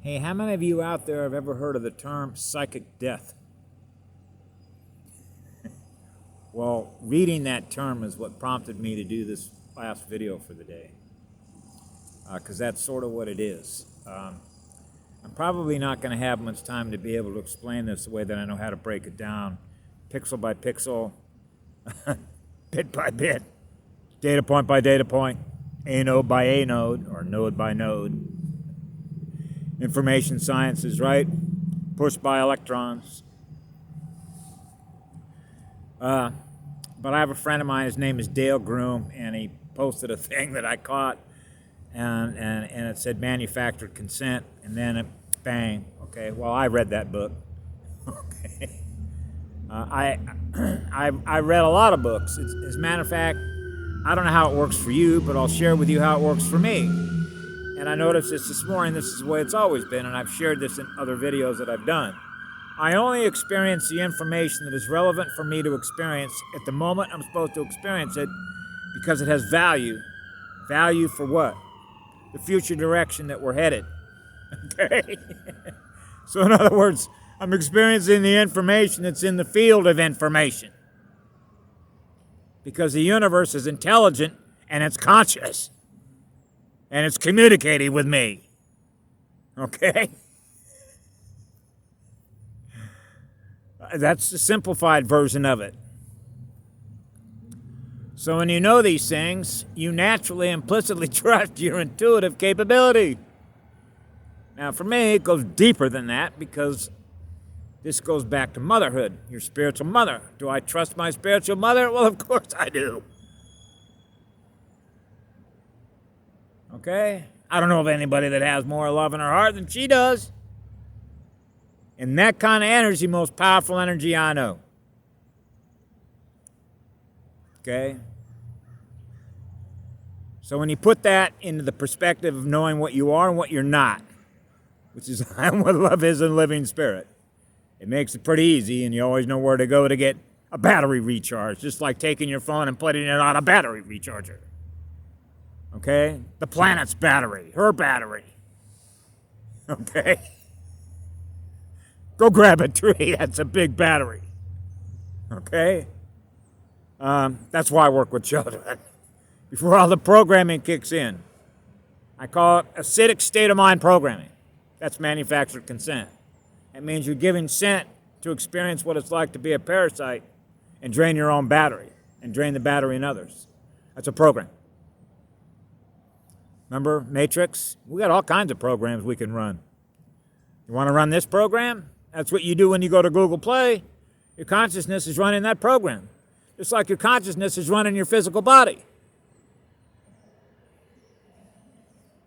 Hey, how many of you out there have ever heard of the term psychic death? Well, reading that term is what prompted me to do this last video for the day, because that's sort of what it is. I'm probably not going to have much time to be able to explain this the way that I know how to break it down, pixel by pixel, bit by bit, data point by data point, a node by a node, or node by node. Information sciences, right? Pushed by electrons. But I have a friend of mine, his name is Dale Groom, and he posted a thing that I caught, and it said manufactured consent, and then it, bang. Okay, well, I read that book. Okay. I read a lot of books. As a matter of fact, I don't know how it works for you, but I'll share with you how it works for me. And I noticed this morning, this is the way it's always been, and I've shared this in other videos that I've done. I only experience the information that is relevant for me to experience at the moment I'm supposed to experience it, because it has value. Value for what? The future direction that we're headed. Okay? So in other words, I'm experiencing the information that's in the field of information. Because the universe is intelligent and it's conscious. And it's communicating with me. Okay? That's the simplified version of it. So when you know these things, you naturally implicitly trust your intuitive capability. Now for me, it goes deeper than that, because this goes back to motherhood, your spiritual mother. Do I trust my spiritual mother? Well, of course I do. Okay? I don't know of anybody that has more love in her heart than she does. And that kind of energy is the most powerful energy I know. Okay? So when you put that into the perspective of knowing what you are and what you're not, which is what love is in living spirit, it makes it pretty easy, and you always know where to go to get a battery recharge, just like taking your phone and putting it on a battery recharger. Okay? The planet's battery, her battery. Okay? Go grab a tree, that's a big battery. Okay? That's why I work with children. Before all the programming kicks in. I call it acidic state of mind programming. That's manufactured consent. That means you're giving consent to experience what it's like to be a parasite and drain your own battery and drain the battery in others. That's a program. Remember Matrix? We got all kinds of programs we can run. You want to run this program? That's what you do when you go to Google Play. Your consciousness is running that program. Just like your consciousness is running your physical body.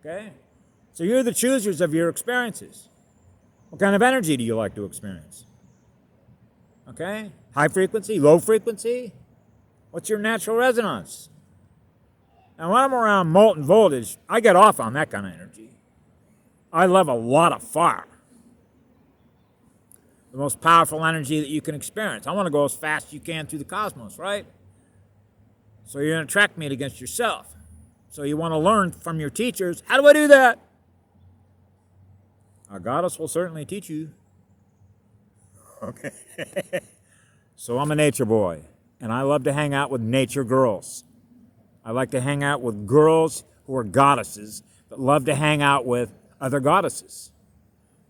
Okay? So you're the choosers of your experiences. What kind of energy do you like to experience? Okay? High frequency, low frequency? What's your natural resonance? Now, when I'm around molten voltage, I get off on that kind of energy. I love a lot of fire. The most powerful energy that you can experience. I want to go as fast as you can through the cosmos, right? So you're going to track meet against yourself. So you want to learn from your teachers. How do I do that? Our goddess will certainly teach you. Okay. So I'm a nature boy, and I love to hang out with nature girls. I like to hang out with girls who are goddesses that love to hang out with other goddesses.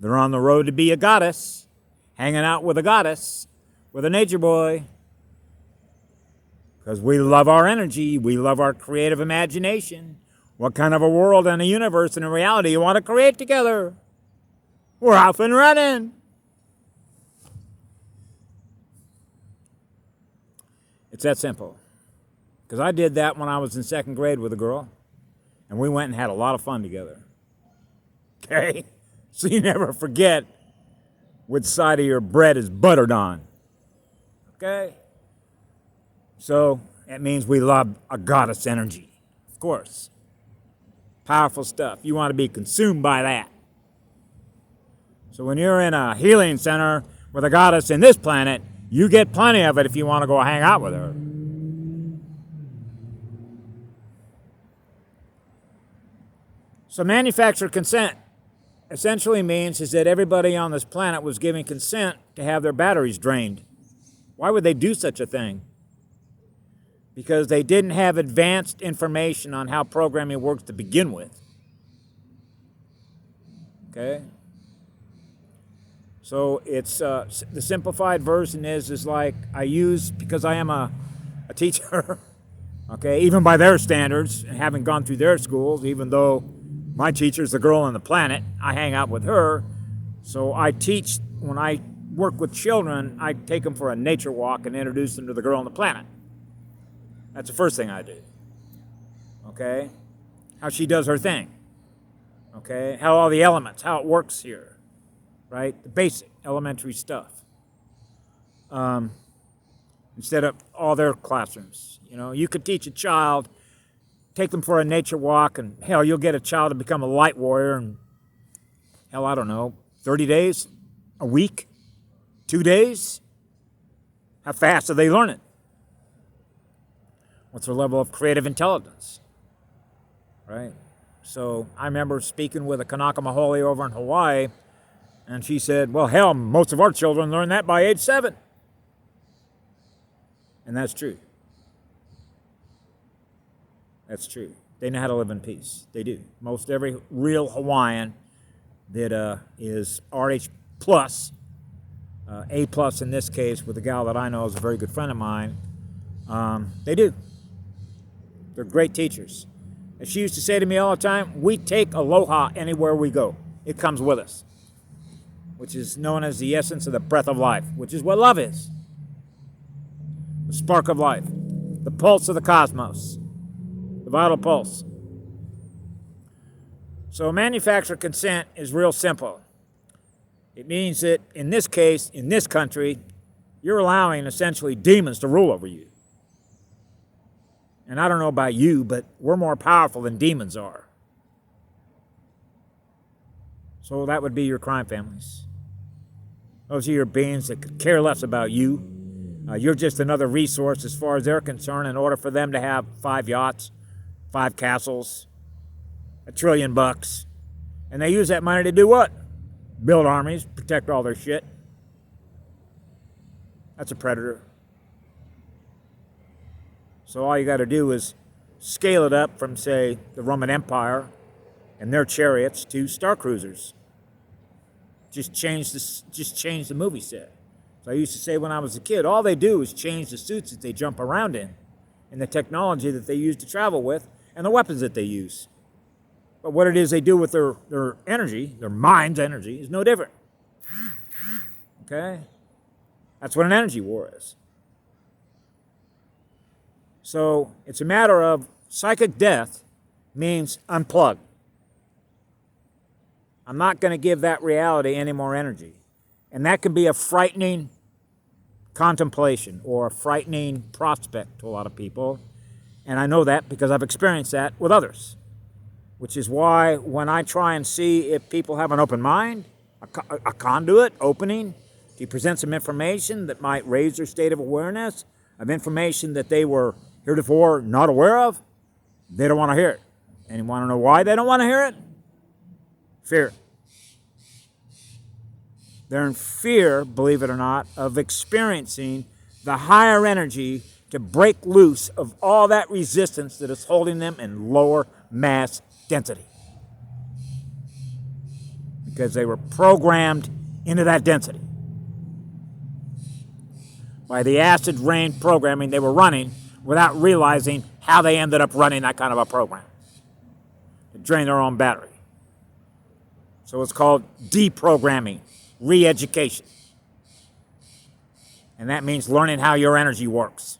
They're on the road to be a goddess, hanging out with a goddess, with a nature boy. Because we love our energy, we love our creative imagination. What kind of a world and a universe and a reality you want to create together? We're off and running. It's that simple. Because I did that when I was in second grade with a girl, and we went and had a lot of fun together. Okay? So you never forget which side of your bread is buttered on. Okay? So that means we love a goddess energy, of course. Powerful stuff. You want to be consumed by that. So when you're in a healing center with a goddess in this planet, you get plenty of it if you want to go hang out with her. So manufactured consent essentially means is that everybody on this planet was giving consent to have their batteries drained. Why would they do such a thing? Because they didn't have advanced information on how programming works to begin with. Okay? So it's the simplified version is like I use, because I am a teacher, okay, even by their standards, and having gone through their schools, even though my teacher's the girl on the planet, I hang out with her. So I teach, when I work with children, I take them for a nature walk and introduce them to the girl on the planet. That's the first thing I do. Okay? How she does her thing. Okay? How all the elements, how it works here. Right? The basic, elementary stuff. Instead of all their classrooms. You know, you could teach a child, take them for a nature walk, and hell, you'll get a child to become a light warrior in, hell, I don't know, 30 days? A week? 2 days? How fast are they learning? What's their level of creative intelligence? Right? So I remember speaking with a Kanaka Maholi over in Hawaii, and she said, well, hell, most of our children learn that by age 7. And that's true. That's true. They know how to live in peace. They do. Most every real Hawaiian that is RH plus, A plus in this case, with a gal that I know is a very good friend of mine, they do. They're great teachers. And she used to say to me all the time, we take aloha anywhere we go. It comes with us. Which is known as the essence of the breath of life, which is what love is. The spark of life, the pulse of the cosmos, the vital pulse. So manufacturer consent is real simple. It means that in this case, in this country, you're allowing essentially demons to rule over you. And I don't know about you, but we're more powerful than demons are. So that would be your crime families. Those are your beings that could care less about you. You're just another resource as far as they're concerned in order for them to have 5 yachts, 5 castles, $1 trillion. And they use that money to do what? Build armies, protect all their shit. That's a predator. So all you got to do is scale it up from, say, the Roman Empire and their chariots to star cruisers. Just change the movie set. So I used to say when I was a kid, all they do is change the suits that they jump around in, and the technology that they use to travel with, and the weapons that they use. But what it is they do with their energy, their mind's energy, is no different. Okay? That's what an energy war is. So it's a matter of psychic death means unplug. I'm not going to give that reality any more energy. And that can be a frightening contemplation or a frightening prospect to a lot of people. And I know that because I've experienced that with others. Which is why when I try and see if people have an open mind, a conduit opening to present some information that might raise their state of awareness, of information that they were heretofore not aware of, they don't want to hear it. And you want to know why they don't want to hear it? Fear. They're in fear, believe it or not, of experiencing the higher energy to break loose of all that resistance that is holding them in lower mass density. Because they were programmed into that density. By the acid rain programming they were running without realizing how they ended up running that kind of a program. To drain their own battery. So it's called deprogramming, re-education. And that means learning how your energy works.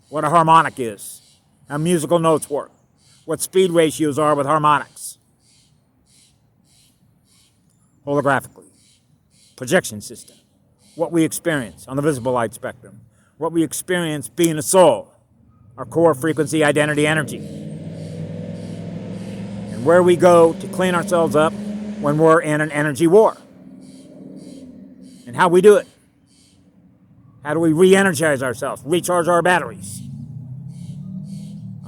What a harmonic is. How musical notes work. What speed ratios are with harmonics. Holographically. Projection system. What we experience on the visible light spectrum. What we experience being a soul. Our core frequency, identity, energy. And where we go to clean ourselves up when we're in an energy war. And how we do it. How do we re-energize ourselves, recharge our batteries?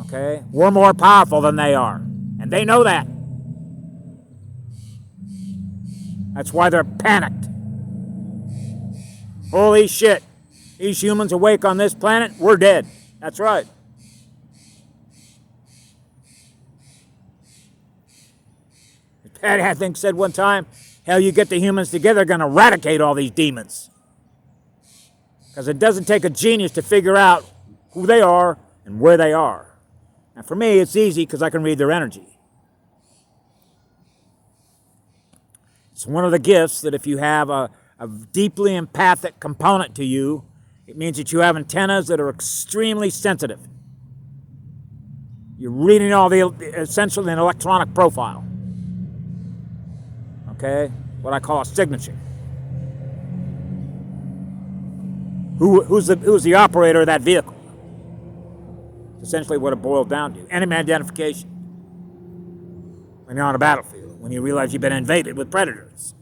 Okay? We're more powerful than they are. And they know that. That's why they're panicked. Holy shit. These humans awake on this planet, we're dead. That's right. Pat, I think, said one time, hell, you get the humans together, they're going to eradicate all these demons. Because it doesn't take a genius to figure out who they are and where they are. Now, for me, it's easy because I can read their energy. It's one of the gifts that if you have a deeply empathic component to you, it means that you have antennas that are extremely sensitive. You're reading all essentially an electronic profile. Okay? What I call a signature. Who's the operator of that vehicle? It's essentially what it boils down to. Enemy identification. When you're on a battlefield, when you realize you've been invaded with predators.